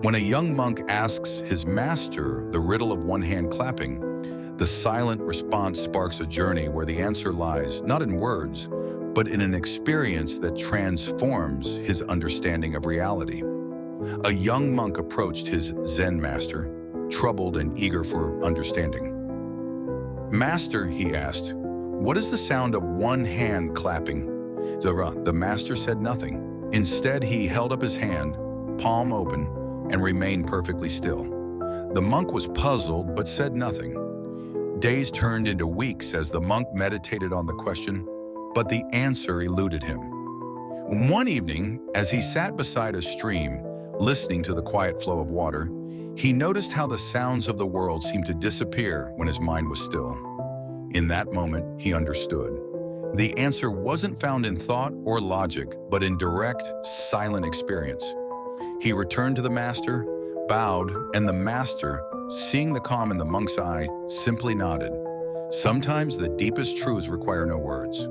When a young monk asks his master the riddle of one hand clapping, the silent response sparks a journey where the answer lies not in words, but in an experience that transforms his understanding of reality. A young monk approached his Zen master, troubled and eager for understanding. "Master," he asked, "what is the sound of one hand clapping?" The master said nothing. Instead, he held up his hand, palm open, and remained perfectly still. The monk was puzzled but said nothing. Days turned into weeks as the monk meditated on the question, but the answer eluded him. One evening, as he sat beside a stream, listening to the quiet flow of water, he noticed how the sounds of the world seemed to disappear when his mind was still. In that moment, he understood. The answer wasn't found in thought or logic, but in direct, silent experience. He returned to the master, bowed, and the master, seeing the calm in the monk's eye, simply nodded. Sometimes the deepest truths require no words.